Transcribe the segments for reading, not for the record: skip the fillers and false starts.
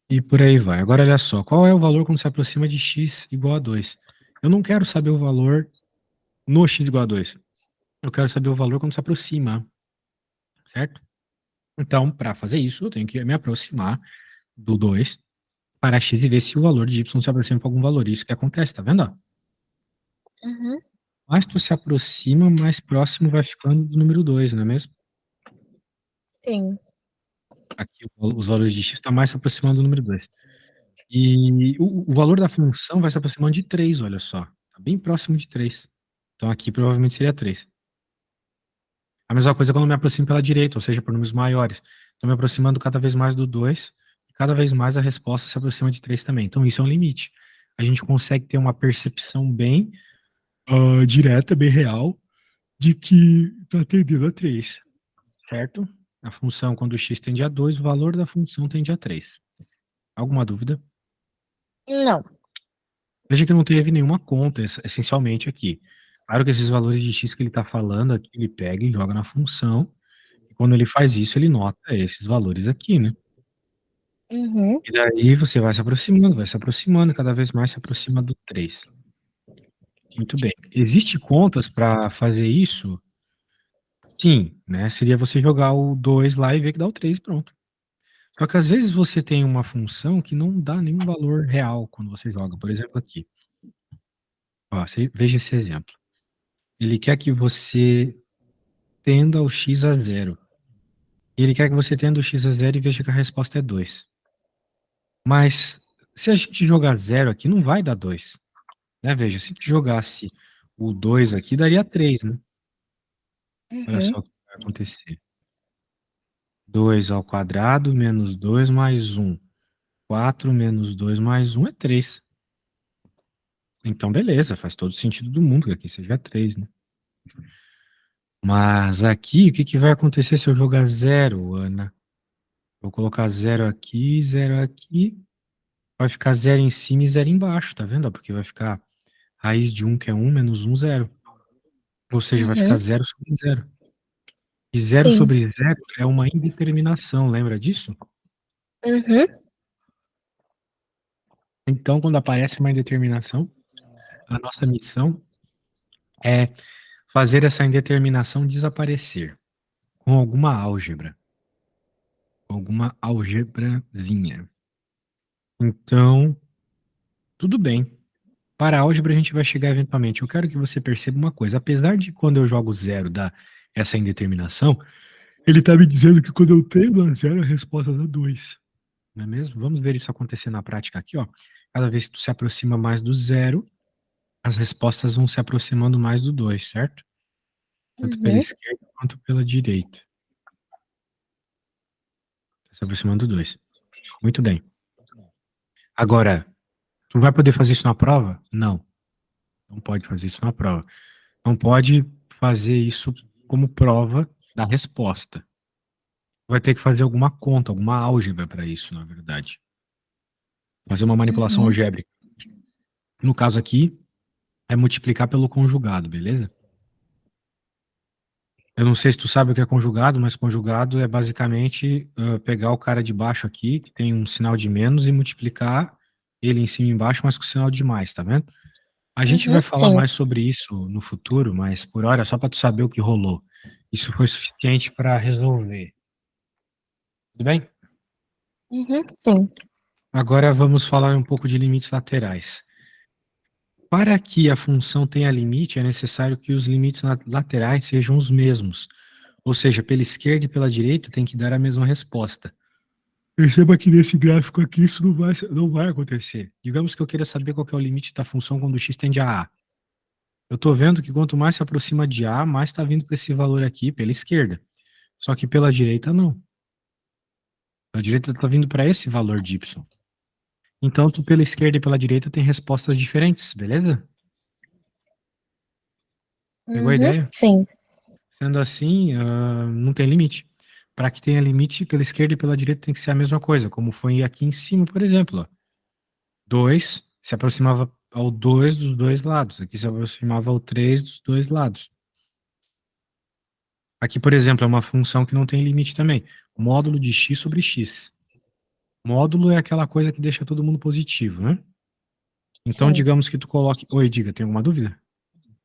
e por aí vai. Agora, olha só, qual é o valor quando se aproxima de x igual a 2? Eu não quero saber o valor no x igual a 2. Eu quero saber o valor quando se aproxima, certo? Então, para fazer isso, eu tenho que me aproximar do 2 para x e ver se o valor de y se aproxima para algum valor. Isso que acontece, tá vendo? Ó? Uhum. Mais tu se aproxima, mais próximo vai ficando do número 2, não é mesmo? Sim. Aqui os valores de x estão mais se aproximando do número 2. E o valor da função vai se aproximando de 3, olha só. Tá bem próximo de 3. Então aqui provavelmente seria 3. A mesma coisa quando eu me aproximo pela direita, ou seja, por números maiores. Estou me aproximando cada vez mais do 2, e cada vez mais a resposta se aproxima de 3 também. Então isso é um limite. A gente consegue ter uma percepção bem direta, bem real, de que está tendendo a 3, certo? A função, quando x tende a 2, o valor da função tende a 3. Alguma dúvida? Não. Veja que não teve nenhuma conta, essencialmente, aqui. Claro que esses valores de x que ele está falando aqui, ele pega e joga na função, e quando ele faz isso, ele nota esses valores aqui, né. Uhum. E daí você vai se aproximando, cada vez mais se aproxima do 3. Muito bem. Existe contas para fazer isso? Sim, né, seria você jogar o 2 lá e ver que dá o 3 e pronto. Só que às vezes você tem uma função que não dá nenhum valor real quando você joga, por exemplo aqui, ó, você veja esse exemplo. Ele quer que você tenda o x a 0. Ele quer que você tenda o x a 0 e veja que a resposta é 2. Mas se a gente jogar 0 aqui, não vai dar 2, né, veja, se a gente jogasse o 2 aqui, daria 3, né. Olha Uhum. só o que vai acontecer. 2 ao quadrado menos 2 mais 1. 4 menos 2 mais 1 é 3. Então beleza, faz todo sentido do mundo que aqui seja 3, né. Mas aqui, o que que vai acontecer se eu jogar 0, Ana? Vou colocar 0 aqui, 0 aqui, vai ficar 0 em cima e 0 embaixo, tá vendo, ó? Porque vai ficar raiz de 1, que é 1, menos 1, 0. Ou seja, vai ficar Uhum. 0 sobre 0. E 0 Sim. sobre 0 é uma indeterminação, lembra disso? Uhum. Então, quando aparece uma indeterminação, a nossa missão é fazer essa indeterminação desaparecer com alguma álgebra, com alguma algebrazinha. Então, tudo bem. Para a álgebra a gente vai chegar eventualmente. Eu quero que você perceba uma coisa, apesar de quando eu jogo 0 dar essa indeterminação, ele está me dizendo que quando eu tendo a 0 a resposta dá 2, não é mesmo? Vamos ver isso acontecer na prática aqui, ó. Cada vez que tu se aproxima mais do 0, as respostas vão se aproximando mais do 2, certo? Tanto pela Uhum. esquerda quanto pela direita. Tá se aproximando do 2. Muito bem. Agora, tu vai poder fazer isso na prova? Não, não pode fazer isso na prova. Não pode fazer isso como prova da resposta. Vai ter que fazer alguma conta, alguma álgebra para isso, na verdade. Fazer uma manipulação Uhum. algébrica. No caso aqui, é multiplicar pelo conjugado, beleza? Eu não sei se tu sabe o que é conjugado, mas conjugado é basicamente pegar o cara de baixo aqui, que tem um sinal de menos, e multiplicar ele em cima e embaixo, mas com sinal de mais, tá vendo? A gente vai Uhum. falar Sim. mais sobre isso no futuro, mas por hora, só para tu saber o que rolou. Isso foi suficiente para resolver. Tudo bem? Uhum. Sim. Agora vamos falar um pouco de limites laterais. Para que a função tenha limite, é necessário que os limites laterais sejam os mesmos. Ou seja, pela esquerda e pela direita tem que dar a mesma resposta. Perceba que nesse gráfico aqui isso não vai acontecer. Digamos que eu queira saber qual que é o limite da função quando x tende a A. Eu estou vendo que quanto mais se aproxima de A, mais está vindo para esse valor aqui pela esquerda. Só que pela direita não. Pela direita está vindo para esse valor de y. Então, tu pela esquerda e pela direita tem respostas diferentes, beleza? Pegou a Uhum. ideia? Sim. Sendo assim, não tem limite. Para que tenha limite, pela esquerda e pela direita tem que ser a mesma coisa, como foi aqui em cima, por exemplo. Ó. 2 se aproximava ao 2 dos dois lados. Aqui se aproximava ao 3 dos dois lados. Aqui, por exemplo, é uma função que não tem limite também. Módulo de x sobre x. Módulo é aquela coisa que deixa todo mundo positivo, né? Então, Sim. digamos que tu coloque. Oi, diga, tem alguma dúvida?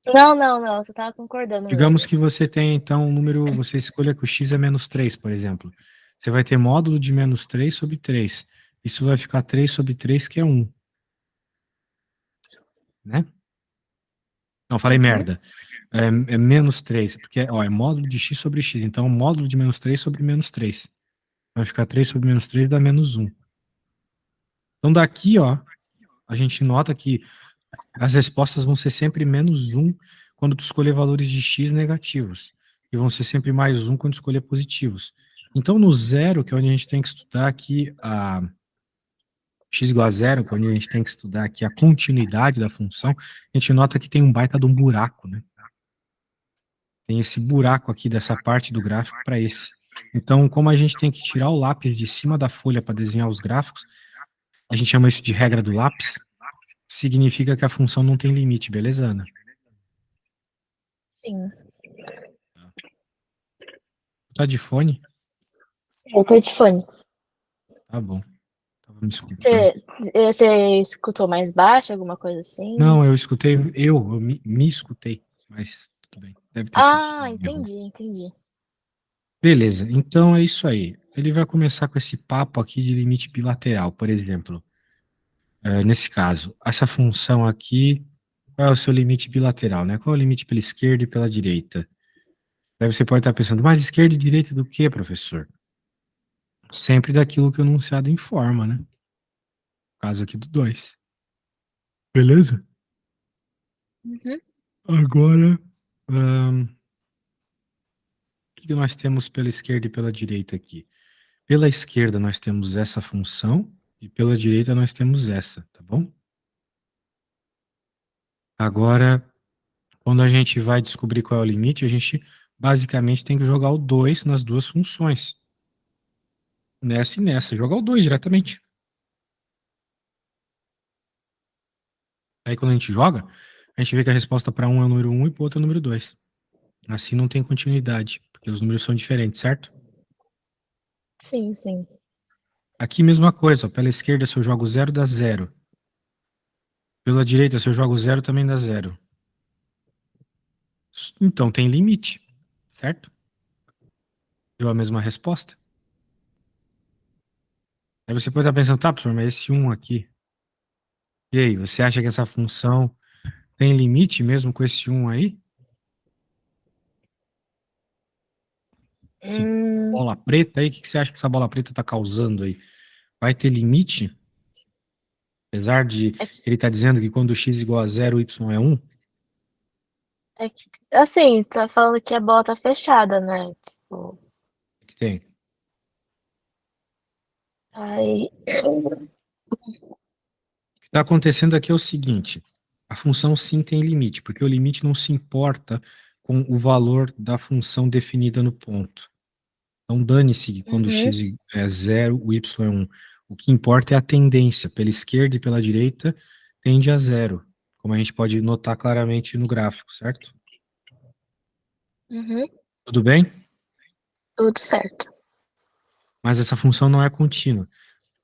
Não, não, não, você tava concordando Digamos mesmo. que você tem, então, um número. Você escolha que o x é -3, por exemplo. Você vai ter módulo de -3 sobre 3. Isso vai ficar 3 sobre 3, que é 1. Né? Não, falei Uhum. merda. É menos 3, porque ó, é módulo de x sobre x. Então, módulo de -3 sobre -3. Vai ficar 3 sobre -3 dá -1. Então, daqui, ó, a gente nota que as respostas vão ser sempre -1 quando tu escolher valores de x negativos. E vão ser sempre +1 quando escolher positivos. Então, no zero, que é onde a gente tem que estudar aqui a x igual a zero, que é onde a gente tem que estudar aqui a continuidade da função, a gente nota que tem um baita de um buraco, né? Tem esse buraco aqui dessa parte do gráfico para esse. Então, como a gente tem que tirar o lápis de cima da folha para desenhar os gráficos, a gente chama isso de regra do lápis, significa que a função não tem limite, beleza, Ana? Sim. Tá de fone? Eu tô de fone. Tá bom. Tava me escutando. Você escutou mais baixo, alguma coisa assim? Não, eu escutei, eu me escutei, mas tudo bem. Deve ter sido só Ah, um erro. entendi, entendi. Beleza, então é isso aí. Ele vai começar com esse papo aqui de limite bilateral, por exemplo. Nesse caso, essa função aqui, qual é o seu limite bilateral, né? Qual é o limite pela esquerda e pela direita? Daí você pode estar pensando, mas esquerda e direita do quê, professor? Sempre daquilo que o enunciado informa, né? No caso aqui do 2. Beleza? Uhum. Agora, o que nós temos pela esquerda e pela direita aqui? Pela esquerda nós temos essa função e pela direita nós temos essa, tá bom? Agora, quando a gente vai descobrir qual é o limite, a gente basicamente tem que jogar o 2 nas duas funções. Nessa e nessa, jogar o 2 diretamente. Aí quando a gente joga, a gente vê que a resposta para um é o número 1 e para o outro é o número 2. Assim não tem continuidade, porque os números são diferentes, certo? Sim, sim. Aqui mesma coisa, ó, pela esquerda se eu jogo 0 dá 0. Pela direita se eu jogo 0 também dá 0. Então tem limite, certo? Deu a mesma resposta. Aí você pode estar pensando, tá, professor, mas esse 1 aqui. E aí, você acha que essa função tem limite mesmo com esse 1 aí? Esse Hum, bola preta aí, o que você acha que essa bola preta está causando aí? Vai ter limite? Apesar de é que, ele estar dizendo que quando x igual a 0, y é 1? assim, você tá falando que a bola tá fechada, né? Tipo, O que tem? aí. O que está acontecendo aqui é o seguinte: a função sim tem limite, porque o limite não se importa com o valor da função definida no ponto. Então, dane-se que quando Uhum, x é 0, o y é 1. O que importa é a tendência. Pela esquerda e pela direita, tende a 0, como a gente pode notar claramente no gráfico, certo? uhum, Tudo bem? tudo certo. Mas essa função não é contínua.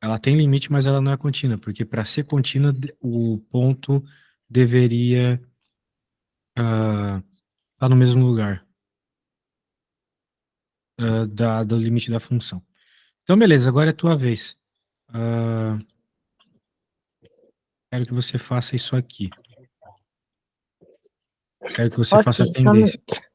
Ela tem limite, mas ela não é contínua, porque para ser contínua, o ponto deveria estar no mesmo lugar do limite da função. Então, beleza, agora é a tua vez. Ah, quero que você faça isso aqui. Quero que você Ok, faça a só um tendência. minuto.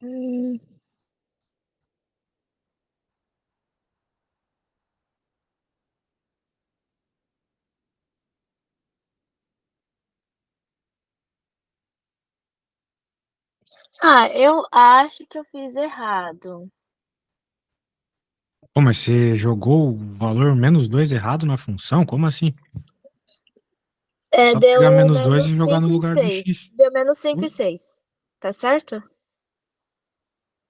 Hum, eu acho que eu fiz errado. Pô, mas você jogou o valor -2 errado na função? Como assim? É É, só pegar deu -2 menos e jogar no 5 e lugar do 6. X. Deu menos 5 Oi? e 6. Tá certo?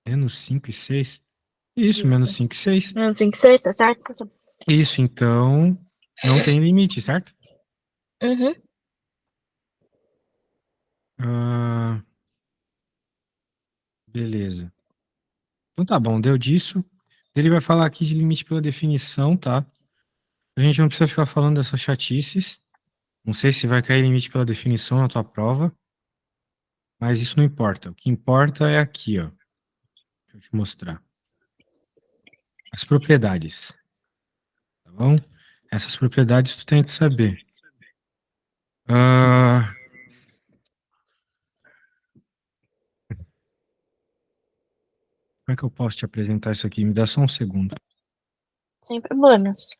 -5 e 6. Isso, Isso. -5 e 6. Menos 5 e 6, tá certo? Isso, então não tem limite, certo? Uhum. Ah, beleza. Então tá bom, deu disso. Ele vai falar aqui de limite pela definição, tá? A gente não precisa ficar falando dessas chatices. Não sei se vai cair limite pela definição na tua prova, mas isso não importa. O que importa é aqui, ó. Deixa eu te mostrar. As propriedades, tá bom? Essas propriedades tu tem que saber. Ah, como é que eu posso te apresentar isso aqui? Me dá só um segundo. Sem problemas.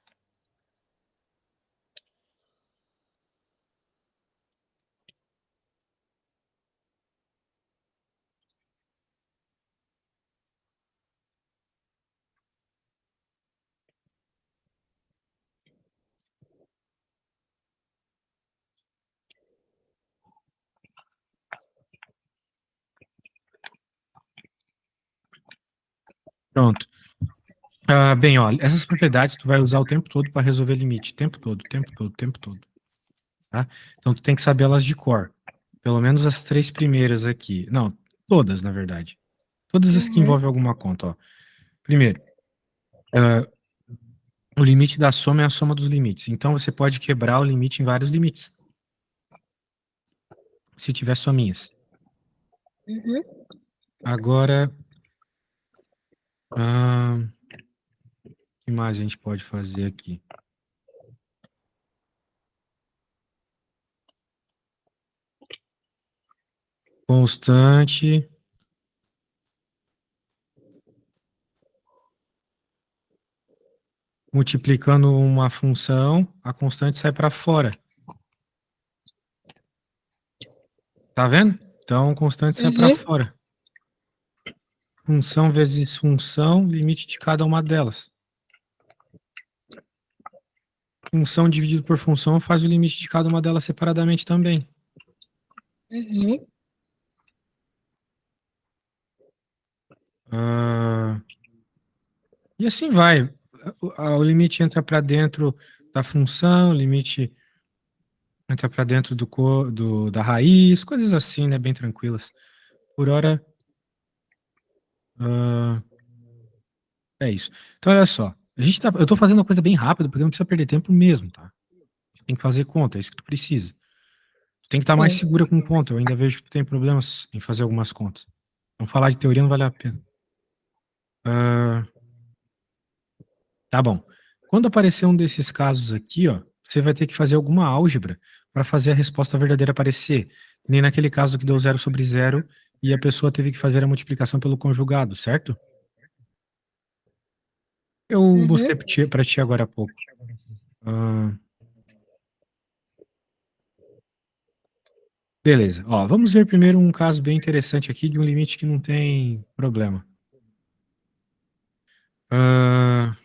Pronto. Bem, ó, essas propriedades tu vai usar o tempo todo para resolver limite. Tempo todo, tempo todo, tempo todo. Tá? Então tu tem que saber elas de cor. Pelo menos as 3 primeiras aqui. Não, todas, na verdade. Todas as que Uhum. envolvem alguma conta, ó. Primeiro, ah, o limite da soma é a soma dos limites. Então você pode quebrar o limite em vários limites. Se tiver sominhas. Uhum. Agora, o que mais a gente pode fazer aqui? constante multiplicando uma função, a constante sai para fora. Tá vendo? Então, constante sai para Uhum. fora. Função vezes função, limite de cada uma delas. Função dividido por função faz o limite de cada uma delas separadamente também. Uhum. E assim vai. O limite entra para dentro da função, o limite entra para dentro da raiz, coisas assim, né? Bem tranquilas. Por hora, ah, é isso. Então, olha só. Eu tô fazendo uma coisa bem rápida, porque não precisa perder tempo mesmo, tá? Tem que fazer conta, é isso que tu precisa. Tu tem que estar mais Sim. segura com conta. Eu ainda vejo que tu tem problemas em fazer algumas contas. Então, falar de teoria não vale a pena. Ah, tá bom. Quando aparecer um desses casos aqui, ó, você vai ter que fazer alguma álgebra para fazer a resposta verdadeira aparecer. Nem naquele caso que deu 0/0 e a pessoa teve que fazer a multiplicação pelo conjugado, certo? Eu mostrei Uhum. para ti agora há pouco. Ah, beleza. Ó, vamos ver primeiro um caso bem interessante aqui de um limite que não tem problema. Ah,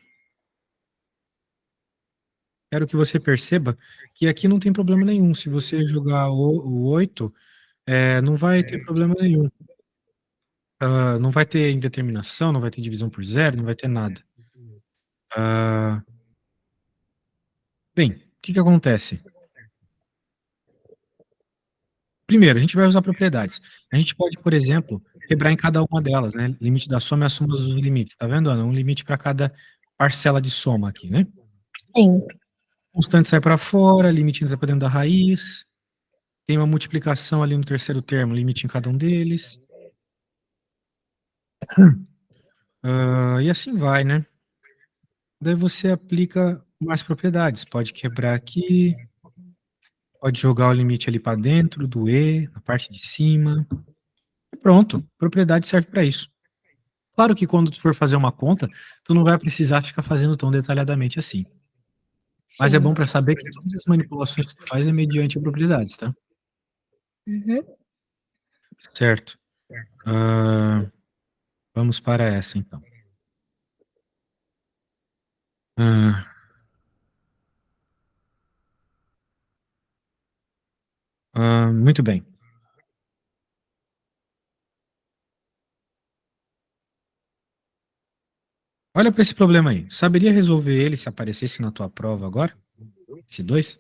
quero que você perceba que aqui não tem problema nenhum. Se você jogar o 8, não vai ter problema nenhum. Não vai ter indeterminação, não vai ter divisão por zero, não vai ter nada. Ah, bem, o que que acontece? Primeiro, a gente vai usar propriedades. A gente pode, por exemplo, quebrar em cada uma delas, né? Limite da soma é a soma dos limites, tá vendo, Ana? Um limite para cada parcela de soma aqui, né? Sim. Constante sai para fora, limite entra para dentro da raiz. Tem uma multiplicação ali no terceiro termo, limite em cada um deles. E assim vai, né? Daí você aplica mais propriedades. Pode quebrar aqui, pode jogar o limite ali para dentro do E, na parte de cima. E pronto, propriedade serve para isso. Claro que quando tu for fazer uma conta, tu não vai precisar ficar fazendo tão detalhadamente assim. Mas é Sim. bom para saber que todas as manipulações que tu faz é mediante propriedades, tá? Uhum. Certo. Ah, vamos para essa então. Ah, muito bem. Olha para esse problema aí. Saberia resolver ele se aparecesse na tua prova agora? Esse 2?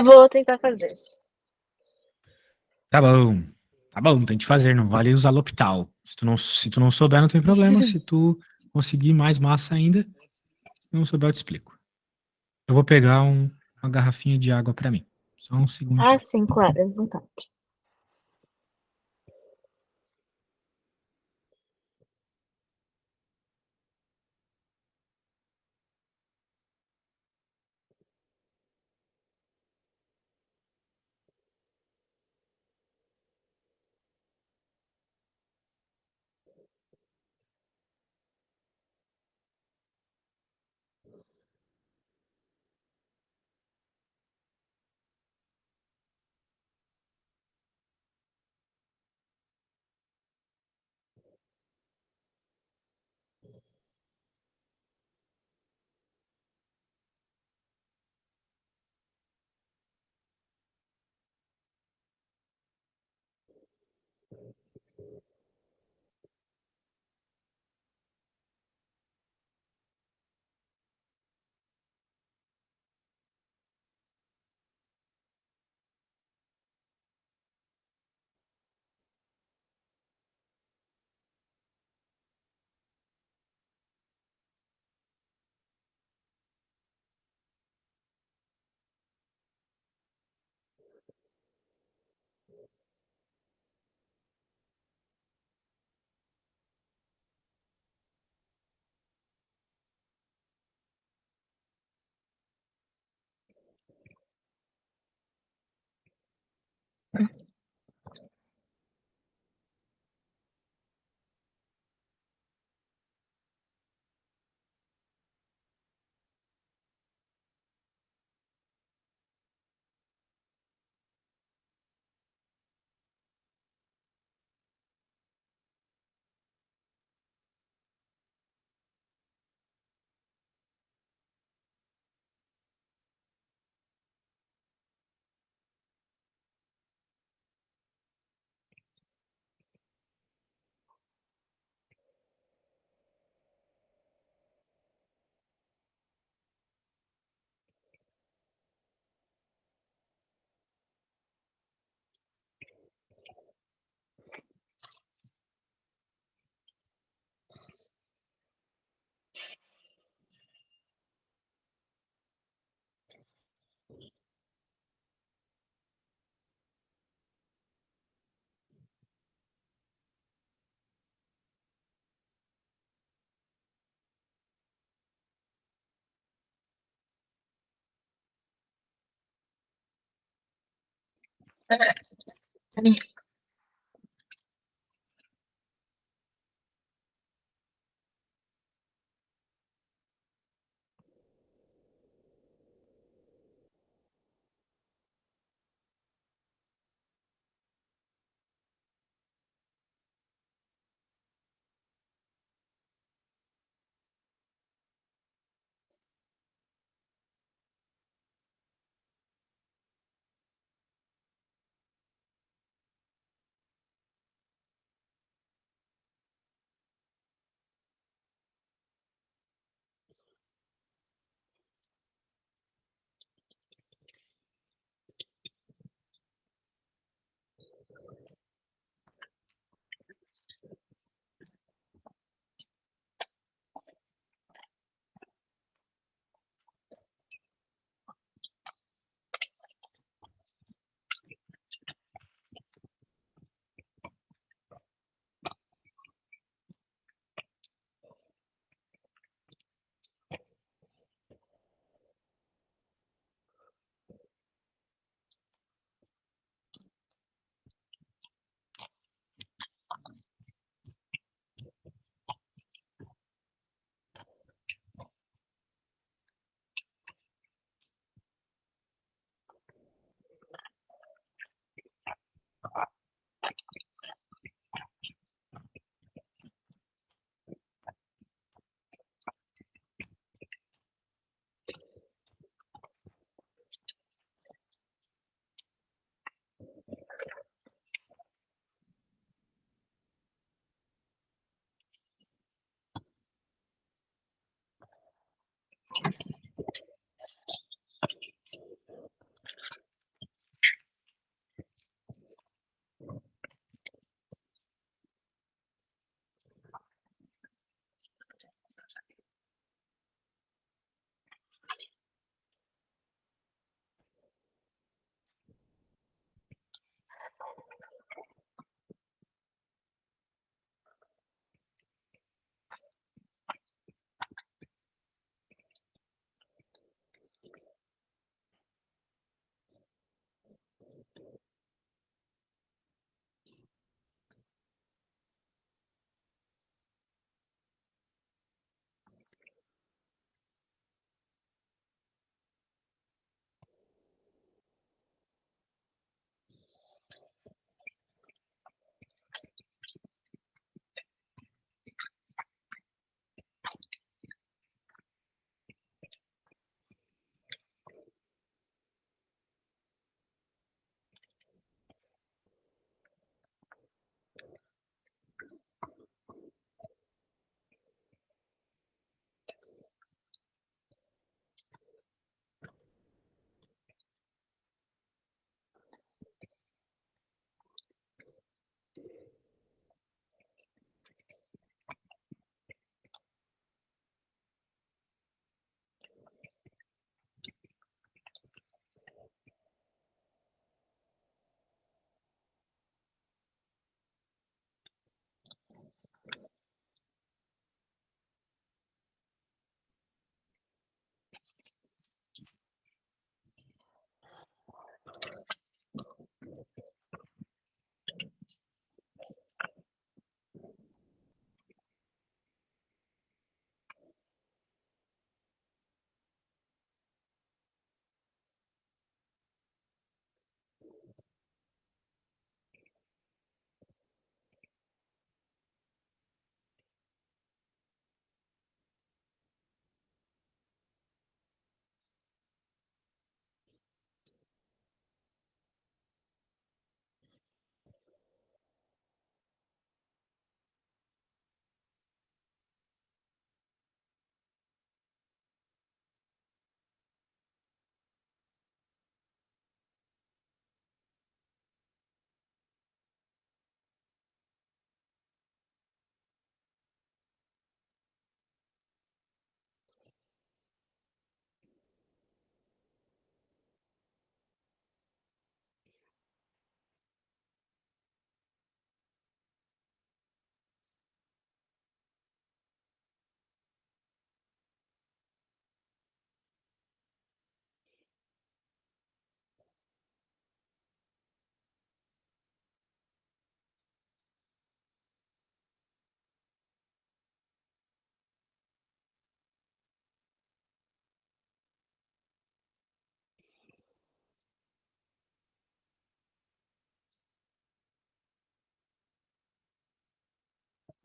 Vou tentar fazer. Tá bom. Tá bom, tente fazer, não vale usar L'Hopital. Se tu não souber, não tem problema. Se tu conseguir mais massa ainda, se não souber, eu te explico. Eu vou pegar uma garrafinha de água para mim. Só um Ah, segundinho. sim, claro, à vontade.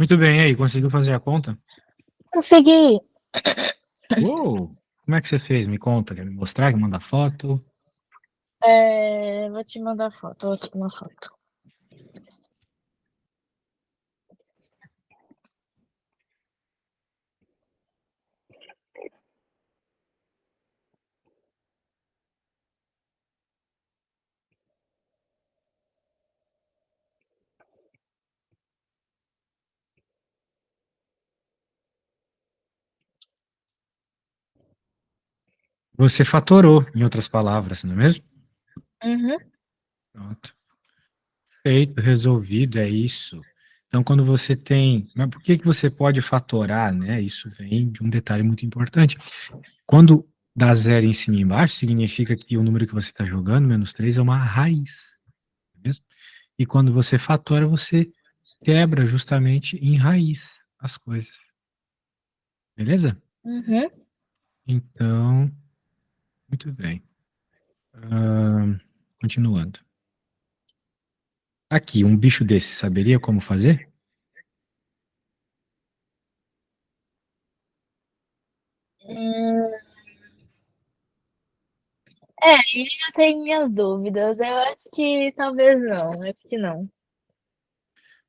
Muito bem, e aí, conseguiu fazer a conta? Consegui! Uou! Como é que você fez? Me conta, quer me mostrar, quer mandar foto? Vou te mandar foto, vou te mandar foto. Você fatorou, em outras palavras, não é mesmo? Uhum, Pronto. Feito, resolvido, é isso. Então, quando você tem. Mas por que que você pode fatorar, né? Isso vem de um detalhe muito importante. Quando dá zero em cima e embaixo, significa que o número que você está jogando, menos 3, é uma raiz. Não é mesmo? E quando você fatora, você quebra justamente em raiz as coisas. Beleza? uhum. Então, muito bem. Continuando. Aqui, um bicho desse saberia como fazer? Hum, eu tenho minhas dúvidas. Eu acho que talvez não, acho que não.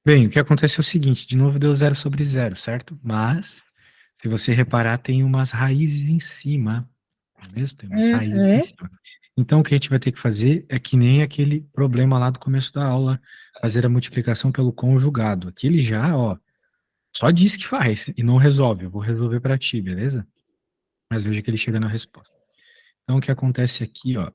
Bem, o que acontece é o seguinte, de novo deu zero sobre zero, certo? Mas, se você reparar, tem umas raízes em cima, não é mesmo? Tem umas raízes em Uhum, cima. Então, o que a gente vai ter que fazer é que nem aquele problema lá do começo da aula, fazer a multiplicação pelo conjugado. Aqui ele já, ó, só diz que faz e não resolve. Eu vou resolver para ti, beleza? Mas veja que ele chega na resposta. Então, o que acontece aqui, ó,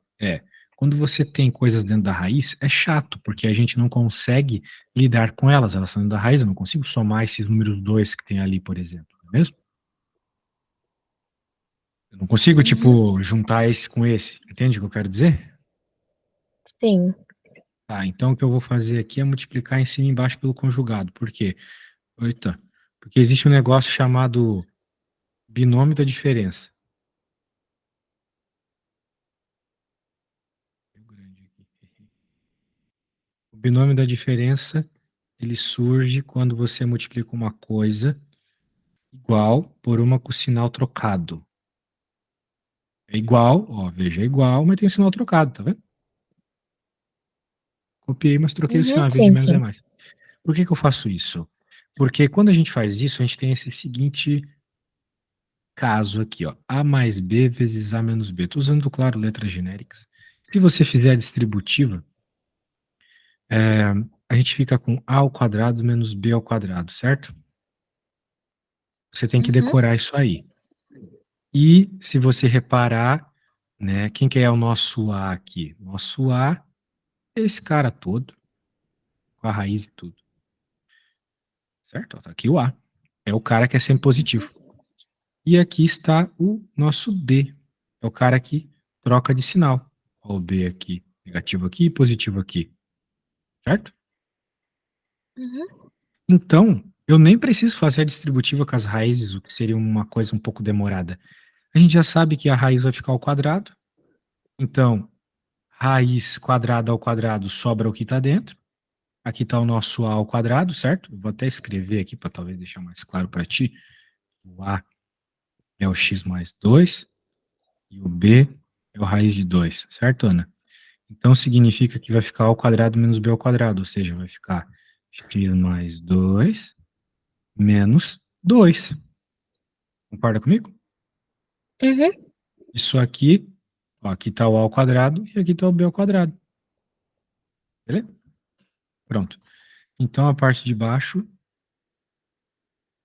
quando você tem coisas dentro da raiz, é chato, porque a gente não consegue lidar com elas. Elas são dentro da raiz, eu não consigo somar esses números dois que tem ali, por exemplo, não é mesmo? Eu não consigo, uhum. tipo, juntar esse com esse. Entende o que eu quero dizer? Sim. Tá, então o que eu vou fazer aqui é multiplicar em cima e embaixo pelo conjugado. Por quê? Eita, porque existe um negócio chamado binômio da diferença. O binômio da diferença, ele surge quando você multiplica uma coisa igual por uma com sinal trocado. É igual, ó, veja, é igual, mas tem o sinal trocado, tá vendo? Copiei, mas troquei o Uhum, sinal, ao invés de sim, menos é sim. mais. Por que que eu faço isso? Porque quando a gente faz isso, a gente tem esse seguinte caso aqui, ó. A mais B vezes A menos B. Estou usando, claro, letras genéricas. Se você fizer a distributiva, a gente fica com A ao quadrado menos B ao quadrado, certo? Você tem que Uhum, decorar isso aí. E se você reparar, né, quem que é o nosso A aqui? Nosso A é esse cara todo, com a raiz e tudo, certo? Ó, tá aqui o A. É o cara que é sempre uhum, positivo. E aqui está o nosso B. É o cara que troca de sinal. Ó, o B aqui, negativo aqui e positivo aqui, certo? uhum, Então, eu nem preciso fazer a distributiva com as raízes, o que seria uma coisa um pouco demorada. A gente já sabe que a raiz vai ficar ao quadrado. Então, raiz quadrada ao quadrado sobra o que está dentro. Aqui está o nosso A ao quadrado, certo? Eu vou até escrever aqui para talvez deixar mais claro para ti. O A é o x mais 2 e o B é o raiz de 2, certo, Ana? Então significa que vai ficar A ao quadrado menos B ao quadrado, ou seja, vai ficar x mais 2 menos 2. Concorda comigo? uhum, Isso aqui, ó, aqui está o A ao quadrado e aqui está o B ao quadrado. Beleza? Pronto. Então a parte de baixo,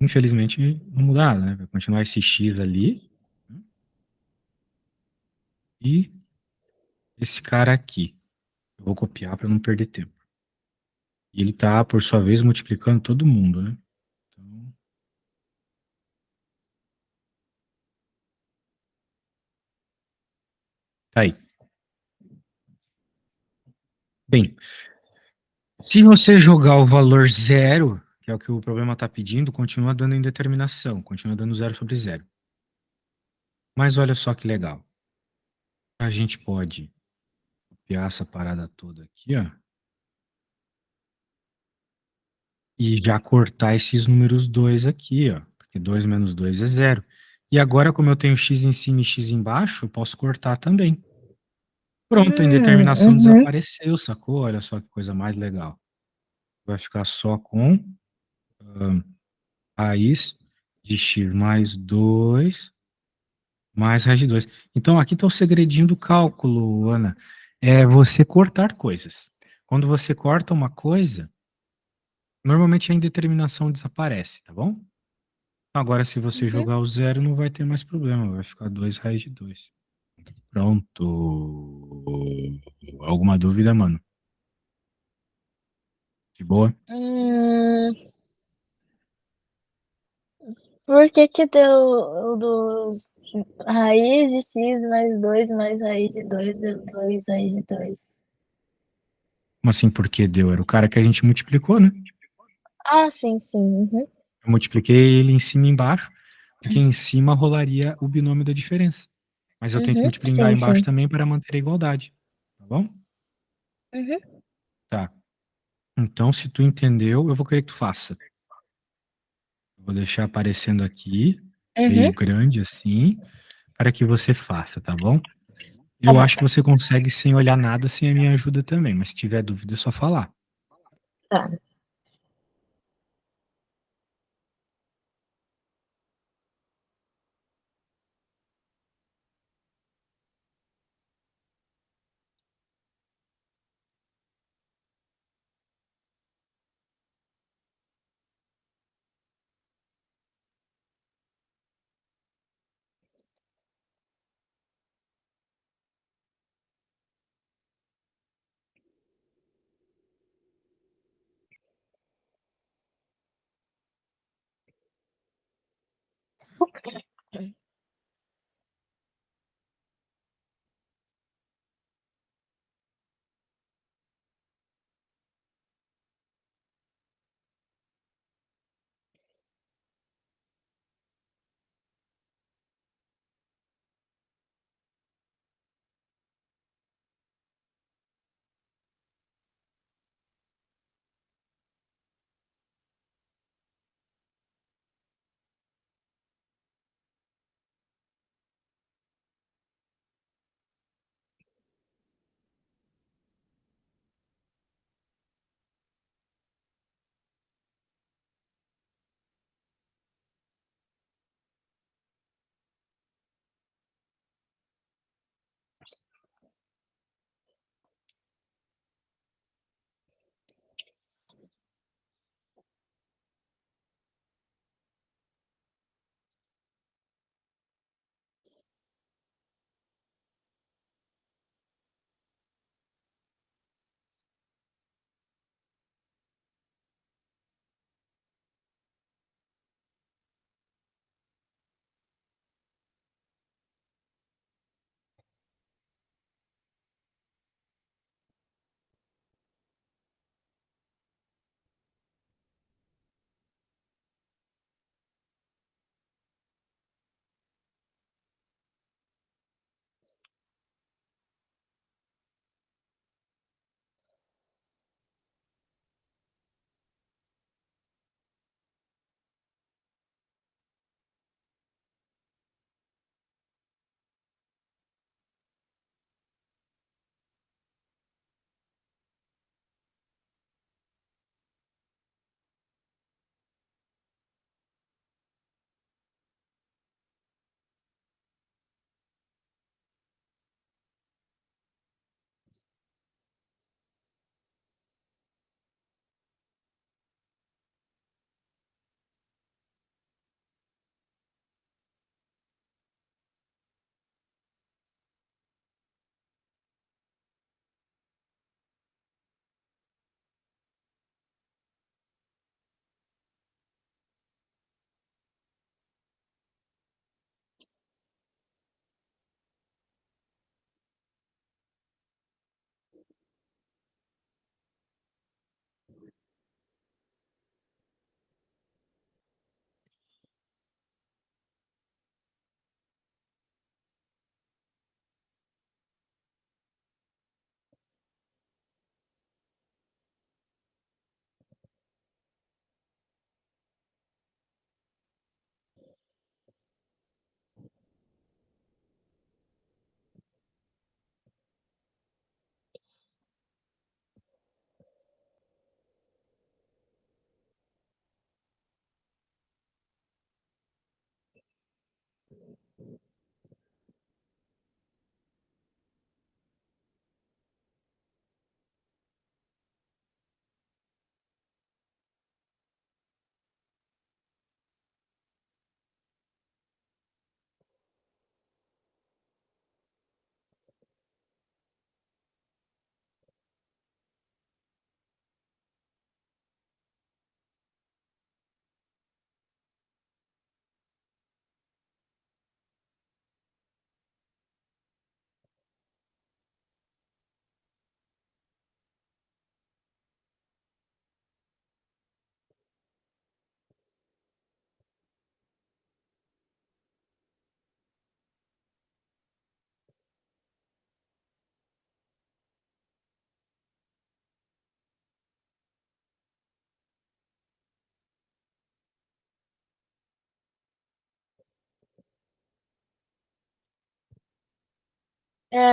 infelizmente, não muda nada, né? Vai continuar esse x ali e esse cara aqui. Eu vou copiar para não perder tempo. E ele está, por sua vez, multiplicando todo mundo, né? Então, tá aí. Bem, se você jogar o valor zero, que é o que o problema está pedindo, continua dando indeterminação, continua dando zero sobre zero. Mas olha só que legal. A gente pode copiar essa parada toda aqui, ó, e já cortar esses números 2 aqui, ó, porque 2 menos 2 é zero. E agora, como eu tenho x em cima e x embaixo, eu posso cortar também. Pronto, a indeterminação Uhum. desapareceu, sacou? Olha só que coisa mais legal. Vai ficar só com raiz de x mais 2 mais raiz de 2. Então, aqui está o segredinho do cálculo, Ana. É você cortar coisas. Quando você corta uma coisa, normalmente a indeterminação desaparece, tá bom? Agora, se você Uhum. jogar o zero, não vai ter mais problema, vai ficar 2 raiz de 2. Pronto. Alguma dúvida, mano? De boa? Hum, por que que deu o dos raiz de x mais raiz de 2 deu 2 raiz de 2? Como assim, por que deu? Era o cara que a gente multiplicou, né? Ah, sim, sim. Uhum. Eu multipliquei ele em cima e embaixo, porque em cima rolaria o binômio da diferença. Mas eu tenho que Uhum. multiplicar Sim, embaixo sim. também para manter a igualdade. Tá bom? Uhum. Tá. Então, se tu entendeu, eu vou querer que tu faça. Eu vou deixar aparecendo aqui, Uhum. meio grande assim, para que você faça, tá bom? Tá Eu bom. acho que você consegue sem olhar nada, sem a minha ajuda também, mas se tiver dúvida é só falar. Tá.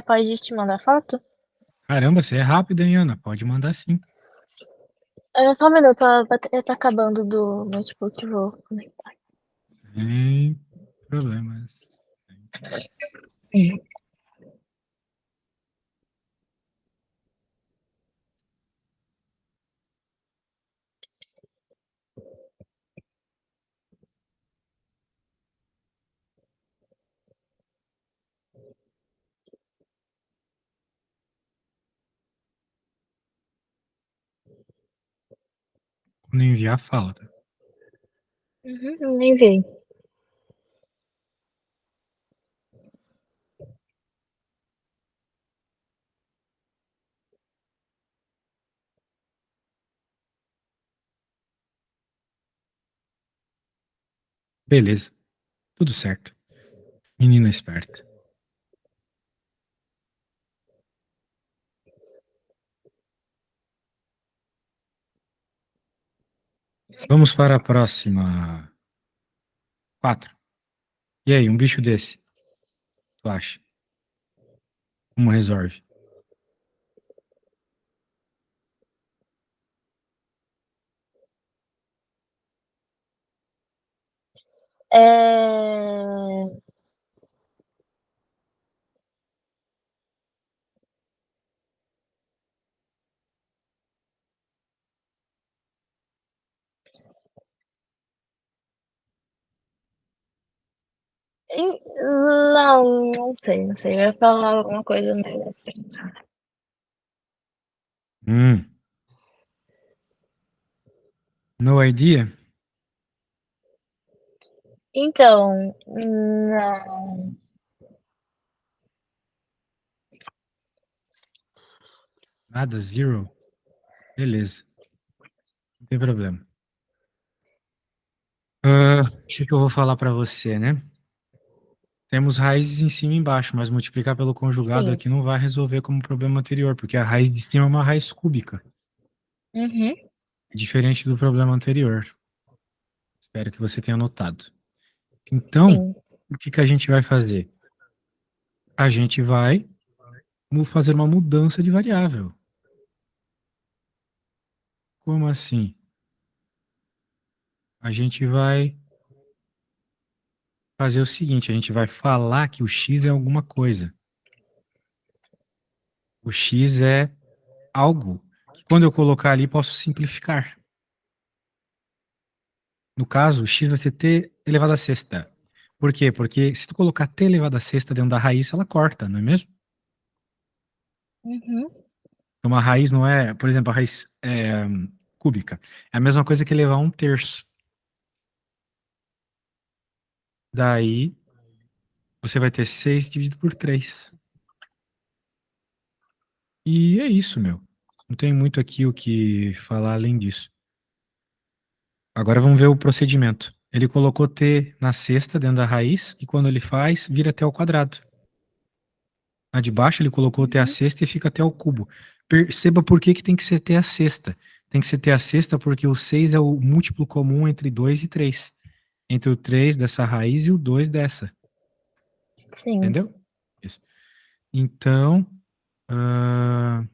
Pode te mandar foto? Caramba, você é rápido, hein, Ana? Pode mandar sim. Só um minuto, tá acabando do notebook, vou conectar. Sem problemas. Quando enviar, fala, tá? Nem vi. Beleza. Tudo certo. Menina esperta. Vamos para a próxima. 4. E aí, um bicho desse? Tu acha? Como resolve? É... Não sei, não sei. Eu ia falar alguma coisa meio assim. No idea? Então, não. Nada, zero? Beleza. Não tem problema. O que eu vou falar para você, né? Temos raízes em cima e embaixo, mas multiplicar pelo conjugado Sim. aqui não vai resolver como problema anterior, porque a raiz de cima é uma raiz cúbica, diferente do problema anterior. Espero que você tenha notado. Então, Sim. o que a gente vai fazer? A gente vai fazer uma mudança de variável. Como assim? A gente vai fazer o seguinte, a gente vai falar que o x é alguma coisa. O x é algo que quando eu colocar ali posso simplificar. No caso, o x vai ser t elevado a sexta. Por quê? Porque se tu colocar t elevado a sexta dentro da raiz, ela corta, não é mesmo? Então, uma raiz não é, por exemplo, a raiz cúbica. É a mesma coisa que elevar um terço. Daí, você vai ter 6 dividido por 3. E é isso, meu. Não tem muito aqui o que falar além disso. Agora vamos ver o procedimento. Ele colocou t na sexta dentro da raiz, e quando ele faz, vira t ao quadrado. A de baixo ele colocou t a sexta e fica t ao cubo. Perceba por que tem que ser t a sexta. Tem que ser t a sexta porque o 6 é o múltiplo comum entre 2 e 3. Entre o 3 dessa raiz e o 2 dessa. Sim. Entendeu? Isso. Então,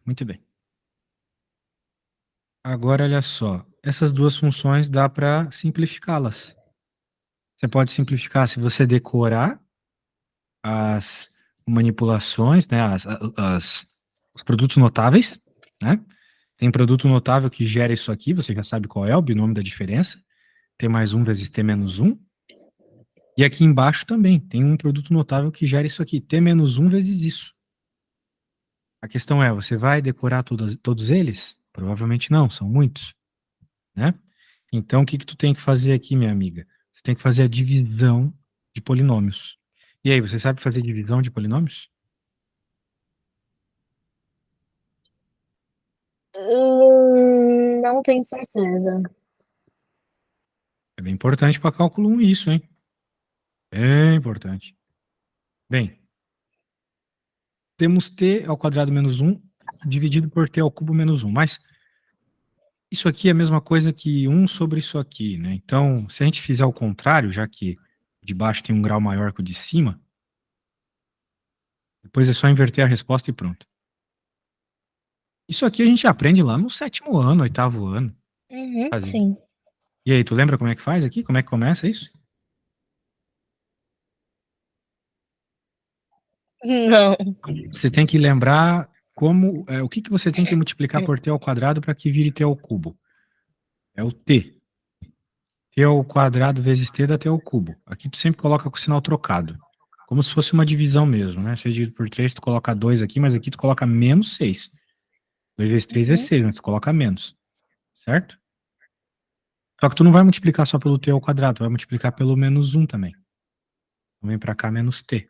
muito bem. Agora, olha só. Essas duas funções dá para simplificá-las. Você pode simplificar se você decorar, as manipulações, né, os produtos notáveis, né? Tem produto notável que gera isso aqui, você já sabe qual é o binômio da diferença. T mais 1 vezes T menos 1. E aqui embaixo também tem um produto notável que gera isso aqui, T menos 1 vezes isso. A questão é, você vai decorar todos eles? Provavelmente não, são muitos, né? Então, o que tu tem que fazer aqui, minha amiga? Você tem que fazer a divisão de polinômios. E aí, você sabe fazer divisão de polinômios? Não tenho certeza. É bem importante para cálculo 1 isso, hein? É importante. Bem, temos t ao quadrado menos 1 dividido por t ao cubo menos 1. Mas isso aqui é a mesma coisa que 1 sobre isso aqui, né? Então, se a gente fizer o contrário, já que de baixo tem um grau maior que o de cima, depois é só inverter a resposta e pronto. Isso aqui a gente aprende lá no 7º ano, 8º ano. Fazer. Sim. E aí, tu lembra como é que faz aqui? Como é que começa isso? Não. Você tem que lembrar o que você tem que multiplicar por t ao quadrado para que vire t ao cubo. É o t. T ao quadrado vezes t dá t ao cubo. Aqui tu sempre coloca com o sinal trocado. Como se fosse uma divisão mesmo, né? 6 dividido por 3, tu coloca 2 aqui, mas aqui tu coloca menos 6. 2 vezes 3 é 6, mas tu coloca menos. Certo? Só que tu não vai multiplicar só pelo t ao quadrado, tu vai multiplicar pelo menos 1 também. Então vem pra cá menos t.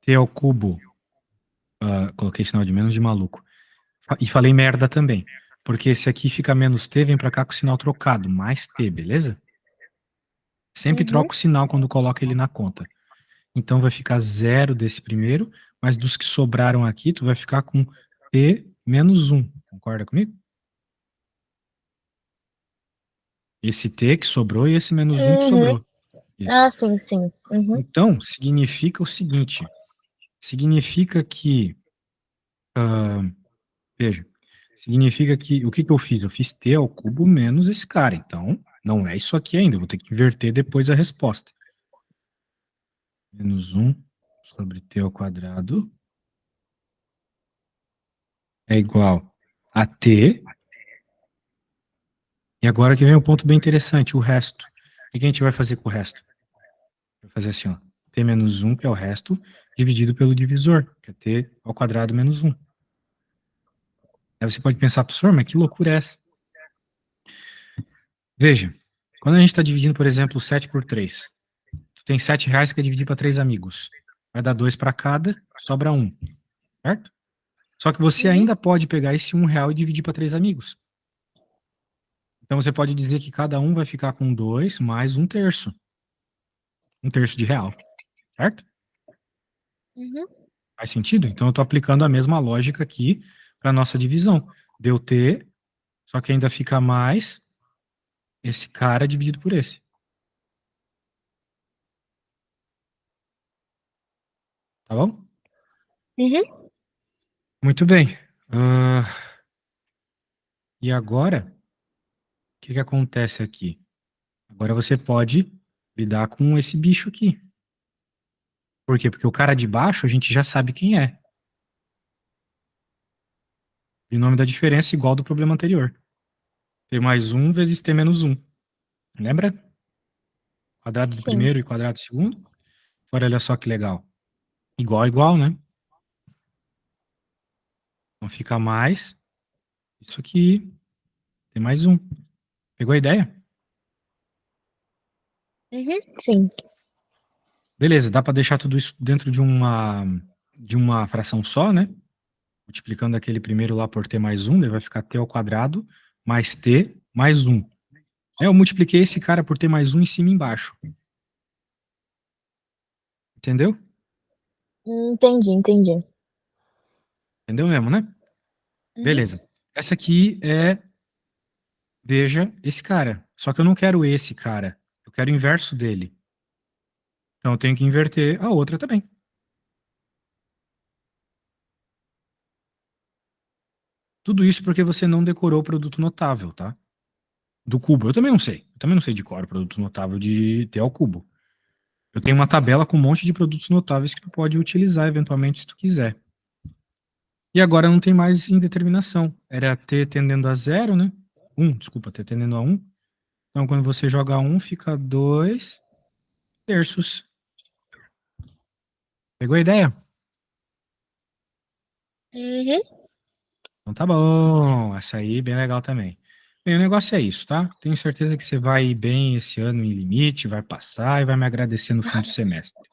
T ao cubo. Coloquei sinal de menos de maluco. E falei merda também. Porque esse aqui fica menos t, vem pra cá com o sinal trocado. Mais t, beleza? Sempre troca o sinal quando coloca ele na conta. Então vai ficar 0 desse primeiro, mas dos que sobraram aqui, tu vai ficar com t menos 1. Concorda comigo? Esse t que sobrou e esse menos 1 que sobrou. Isso. Ah, sim, sim. Então, significa o seguinte. Significa que... veja. Significa que... O que eu fiz? Eu fiz t ao cubo menos esse cara. Então, não é isso aqui ainda. Eu vou ter que inverter depois a resposta. Menos 1 sobre t ao quadrado é igual a t. E agora que vem um ponto bem interessante, o resto. O que a gente vai fazer com o resto? Vai fazer assim, ó. T menos 1, que é o resto, dividido pelo divisor, que é t ao quadrado menos 1. Aí você pode pensar, professor, mas que loucura é essa? Veja, quando a gente está dividindo, por exemplo, 7 por 3, tu tem R$7 que é dividir para 3 amigos. Vai dar 2 para cada, sobra 1, certo? Só que você ainda pode pegar esse R$1 e dividir para 3 amigos. Então você pode dizer que cada um vai ficar com 2 mais 1/3. 1/3 de real, certo? Faz sentido? Então eu estou aplicando a mesma lógica aqui para a nossa divisão. Deu t, só que ainda fica mais esse cara dividido por esse. Tá bom? Muito bem. E agora, o que acontece aqui? Agora você pode lidar com esse bicho aqui. Por quê? Porque o cara de baixo a gente já sabe quem é. E o nome da diferença é igual do problema anterior. T mais 1 vezes T menos 1. Lembra? Quadrado do Sim. primeiro e quadrado do segundo. Agora, olha só que legal. Igual, igual, né? Então fica mais isso aqui. Tem mais 1. Pegou a ideia? Sim. Beleza, dá para deixar tudo isso dentro de uma fração só, né? Multiplicando aquele primeiro lá por t mais 1, daí vai ficar t ao quadrado mais t mais 1. Eu multipliquei esse cara por t mais 1 em cima e embaixo. Entendeu? Entendi. Entendeu mesmo, né? Beleza. Essa aqui é, veja, esse cara. Só que eu não quero esse cara. Eu quero o inverso dele. Então eu tenho que inverter a outra também. Tudo isso porque você não decorou o produto notável, tá? Do cubo. Eu também não sei. Eu também não sei de cor o produto notável de t ao cubo. Eu tenho uma tabela com um monte de produtos notáveis que tu pode utilizar eventualmente se tu quiser. E agora não tem mais indeterminação. Era t tendendo a 0, né? 1, t tendendo a 1. Então, quando você joga 1, fica 2 terços. Pegou a ideia? Uhum. Então tá bom. Essa aí, bem legal também. Bem, o negócio é isso, tá? Tenho certeza que você vai ir bem esse ano em limite, vai passar e vai me agradecer no fim do semestre.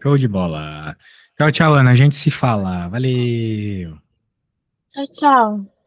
Show de bola. Tchau, tchau, Ana. A gente se fala. Valeu. Tchau, tchau.